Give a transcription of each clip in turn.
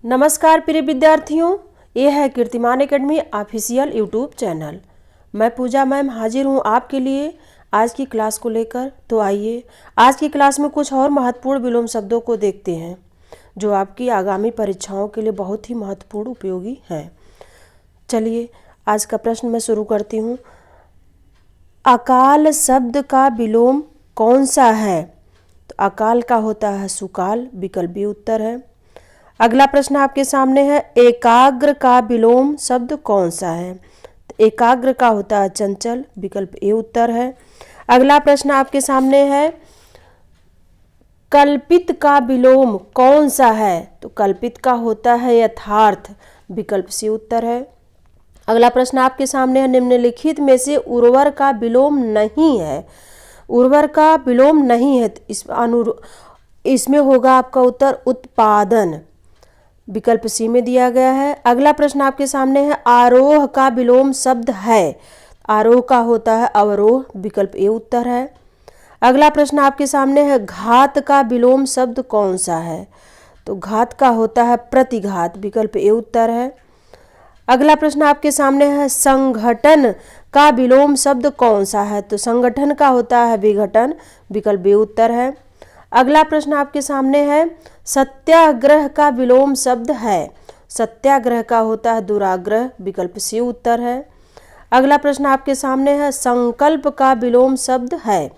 नमस्कार प्रिय विद्यार्थियों, ये है कीर्तिमान एकेडमी ऑफिशियल यूट्यूब चैनल। मैं पूजा मैम हाजिर हूँ आपके लिए आज की क्लास को लेकर। तो आइए आज की क्लास में कुछ और महत्वपूर्ण विलोम शब्दों को देखते हैं जो आपकी आगामी परीक्षाओं के लिए बहुत ही महत्वपूर्ण उपयोगी हैं। चलिए आज का प्रश्न मैं शुरू करती हूँ। अकाल शब्द का विलोम कौन सा है? तो अकाल का होता है सुकाल, विकल्प बी उत्तर है। अगला प्रश्न आपके सामने है, एकाग्र का विलोम शब्द कौन सा है? तो एकाग्र का होता है चंचल, विकल्प ए उत्तर है। अगला प्रश्न आपके सामने है, कल्पित का विलोम कौन सा है? तो कल्पित का होता है यथार्थ, विकल्प सी उत्तर है। अगला प्रश्न आपके सामने है, निम्नलिखित में से उर्वर का विलोम नहीं है। उर्वर का विलोम नहीं है तो इसमें होगा आपका उत्तर उत्पादन, विकल्प सी में दिया गया है। अगला प्रश्न आपके सामने है, आरोह का विलोम शब्द है। आरोह का होता है अवरोह, विकल्प ए उत्तर है। अगला प्रश्न आपके सामने है, घात का विलोम शब्द कौन सा है? तो घात का होता है प्रतिघात, विकल्प ए उत्तर है। अगला प्रश्न आपके सामने है, संगठन का विलोम शब्द कौन सा है? तो संगठन का होता है विघटन, विकल्प बी उत्तर है। अगला प्रश्न आपके सामने है, सत्याग्रह का विलोम शब्द है। सत्याग्रह का होता है दुराग्रह, विकल्प सी उत्तर है। अगला प्रश्न आपके सामने है, संकल्प का विलोम शब्द है।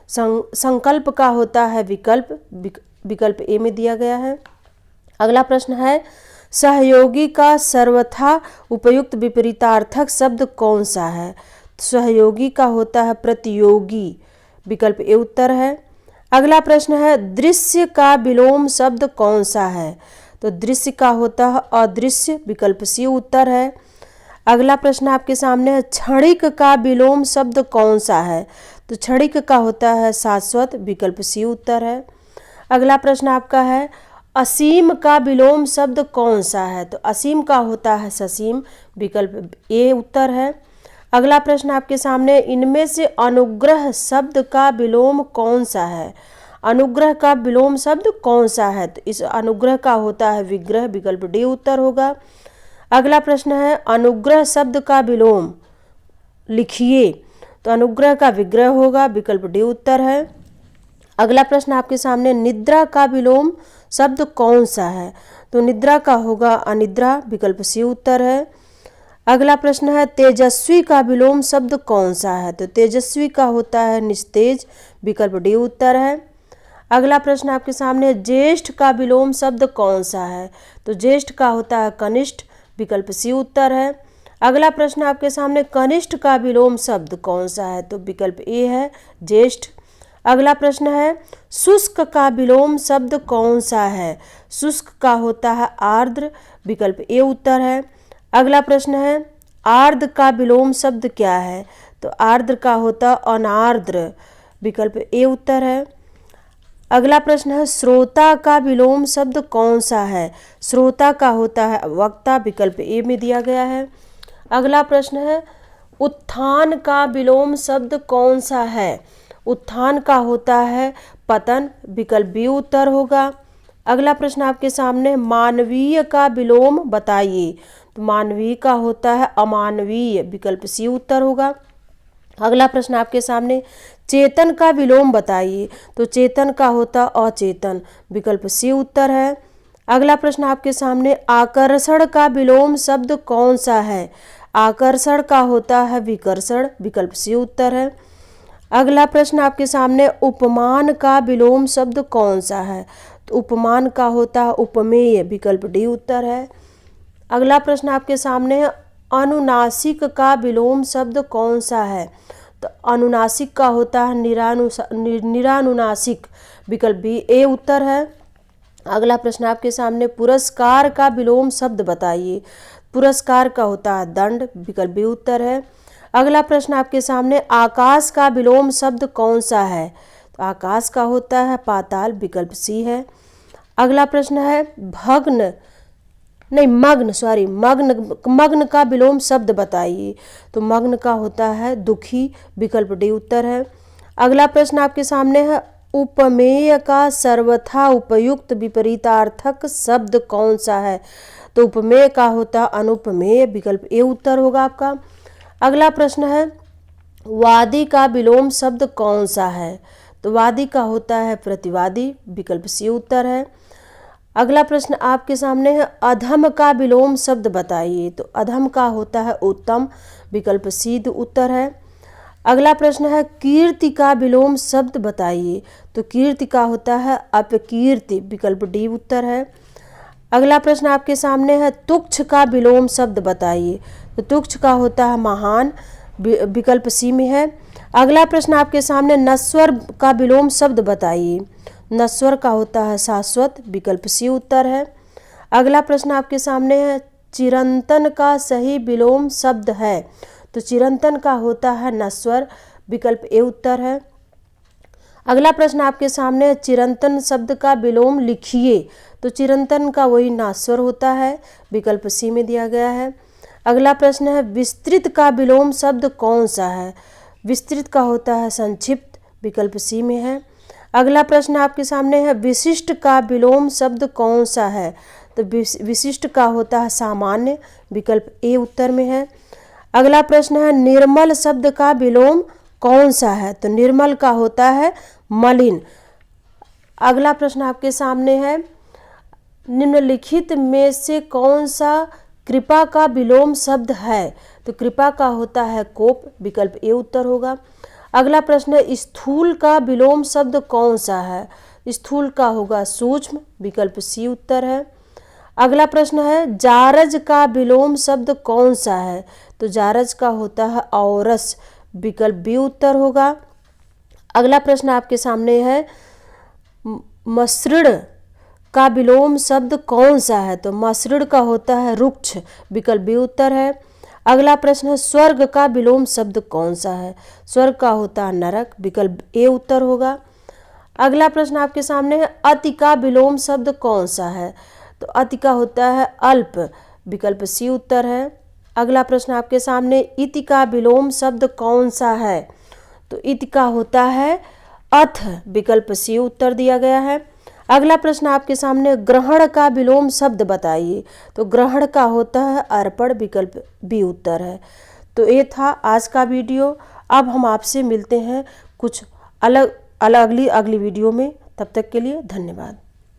संकल्प का होता है विकल्प, विकल्प ए में दिया गया है। अगला प्रश्न है, सहयोगी का सर्वथा उपयुक्त विपरीतार्थक शब्द कौन सा है? सहयोगी का होता है प्रतियोगी, विकल्प ए उत्तर है। अगला प्रश्न है, दृश्य का विलोम शब्द कौन सा है? तो दृश्य का होता है अदृश्य, विकल्प सी उत्तर है। अगला प्रश्न आपके सामने है, क्षणिक का विलोम शब्द कौन सा है? तो क्षणिक का होता है शाश्वत, विकल्प सी उत्तर है। अगला प्रश्न आपका है, असीम का विलोम शब्द कौन सा है? तो असीम का होता है ससीम, विकल्प ए उत्तर है। अगला प्रश्न आपके सामने, इनमें से अनुग्रह शब्द का विलोम कौन सा है? अनुग्रह का विलोम शब्द कौन सा है? तो इस अनुग्रह का होता है विग्रह, विकल्प डी उत्तर होगा। अगला प्रश्न है, अनुग्रह शब्द का विलोम लिखिए। तो अनुग्रह का विग्रह होगा, विकल्प डी उत्तर है। अगला प्रश्न आपके सामने, निद्रा का विलोम शब्द कौन सा है? तो निद्रा का होगा अनिद्रा, विकल्प सी उत्तर है। अगला प्रश्न है, तेजस्वी का विलोम शब्द कौन सा है? तो तेजस्वी का होता है निस्तेज, विकल्प डी उत्तर है। अगला प्रश्न आपके सामने, ज्येष्ठ का विलोम शब्द कौन सा है? तो ज्येष्ठ का होता है कनिष्ठ, विकल्प सी उत्तर है। अगला प्रश्न आपके सामने, कनिष्ठ का विलोम शब्द कौन सा है? तो विकल्प ए है ज्येष्ठ। अगला प्रश्न है, शुष्क का विलोम शब्द कौन सा है? शुष्क का होता है आर्द्र, विकल्प ए उत्तर है। अगला प्रश्न है, आर्द्र का विलोम शब्द क्या है? तो आर्द्र का होता अनार्द्र, विकल्प ए उत्तर है। अगला प्रश्न है, श्रोता का विलोम शब्द कौन सा है? श्रोता का होता है वक्ता, विकल्प ए में दिया गया है। अगला प्रश्न है, उत्थान का विलोम शब्द कौन सा है? उत्थान का होता है पतन, विकल्प बी उत्तर होगा। अगला प्रश्न आपके सामने, मानवीय का विलोम बताइए। तो मानवीय का होता है अमानवीय, विकल्प सी उत्तर होगा। अगला प्रश्न आपके सामने, चेतन का विलोम बताइए। तो चेतन का होता अचेतन, विकल्प सी उत्तर है। अगला प्रश्न आपके सामने, आकर्षण का विलोम शब्द कौन सा है? आकर्षण का होता है विकर्षण, विकल्प सी उत्तर है। अगला प्रश्न आपके सामने, उपमान का विलोम शब्द कौन सा है? तो उपमान का होता है उपमेय, विकल्प डी उत्तर है। अगला प्रश्न आपके सामने है, अनुनासिक का विलोम शब्द कौन सा है? तो अनुनासिक का होता है निरानुनासिक, विकल्प बी ए उत्तर है। अगला प्रश्न आपके सामने, पुरस्कार का विलोम शब्द बताइए। पुरस्कार का होता है दंड, विकल्प बी उत्तर है। अगला प्रश्न आपके सामने, आकाश का विलोम शब्द कौन सा है? तो आकाश का होता है पाताल, विकल्प सी है। अगला प्रश्न है, मग्न का विलोम शब्द बताइए। तो मग्न का होता है दुखी, विकल्प डी उत्तर है। अगला प्रश्न आपके सामने है, उपमेय का सर्वथा उपयुक्त विपरीतार्थक शब्द कौन सा है? तो उपमेय का होता है अनुपमेय, विकल्प ए उत्तर होगा आपका। अगला प्रश्न है वादी का विलोम शब्द कौन सा है? तो वादी का होता है प्रतिवादी, विकल्प सी उत्तर है। अगला प्रश्न आपके सामने है अधम का विलोम शब्द बताइए। तो अधम का होता है उत्तम, विकल्प सी उत्तर है। अगला प्रश्न है कीर्ति का विलोम शब्द बताइए। तो कीर्ति का होता है अपकीर्ति, विकल्प डी उत्तर है। अगला प्रश्न आपके सामने है तुच्छ का विलोम शब्द बताइए। तो तुच्छ का होता है महान, विकल्प सी में है। अगला प्रश्न आपके सामने नश्वर का विलोम शब्द बताइए। नश्वर का होता है शाश्वत, विकल्प सी उत्तर है। अगला प्रश्न आपके सामने है चिरंतन का सही विलोम शब्द है। तो चिरंतन का होता है नश्वर, विकल्प ए उत्तर है। अगला प्रश्न आपके सामने है चिरंतन शब्द का विलोम लिखिए। तो चिरंतन का वही नाश्वर होता है, विकल्प सी में दिया गया है। अगला प्रश्न है विस्तृत का विलोम शब्द कौन सा है? विस्तृत का होता है संक्षिप्त, विकल्प सी में है। अगला प्रश्न आपके सामने है विशिष्ट का विलोम शब्द कौन सा है? तो विशिष्ट का होता है सामान्य, विकल्प ए उत्तर में है। अगला प्रश्न है निर्मल शब्द का विलोम कौन सा है? तो निर्मल का होता है मलिन। अगला प्रश्न आपके सामने है निम्नलिखित में से कौन सा कृपा का विलोम शब्द है? तो कृपा का होता है कोप, विकल्प ए उत्तर होगा। अगला प्रश्न है स्थूल का विलोम शब्द कौन सा है? स्थूल का होगा सूक्ष्म, विकल्प सी उत्तर है। अगला प्रश्न है जारज का विलोम शब्द कौन सा है? तो जारज का होता है औरस, विकल्प बी उत्तर होगा। अगला प्रश्न आपके सामने है मसृण का विलोम शब्द कौन सा है? तो मसृण का होता है रुक्ष, विकल्प बी उत्तर है। अगला प्रश्न है स्वर्ग का विलोम शब्द कौन सा है? स्वर्ग का होता है नरक, विकल्प ए उत्तर होगा। अगला प्रश्न आपके सामने है अति का विलोम शब्द कौन सा है? तो अति का होता है अल्प, विकल्प सी उत्तर है। अगला प्रश्न आपके सामने इति का विलोम शब्द कौन सा है? तो इति का होता है अथ, विकल्प सी उत्तर दिया गया है। अगला प्रश्न आपके सामने ग्रहण का विलोम शब्द बताइए। तो ग्रहण का होता है अर्पण, विकल्प बी उत्तर है। तो ये था आज का वीडियो। अब हम आपसे मिलते हैं कुछ अगली वीडियो में। तब तक के लिए धन्यवाद।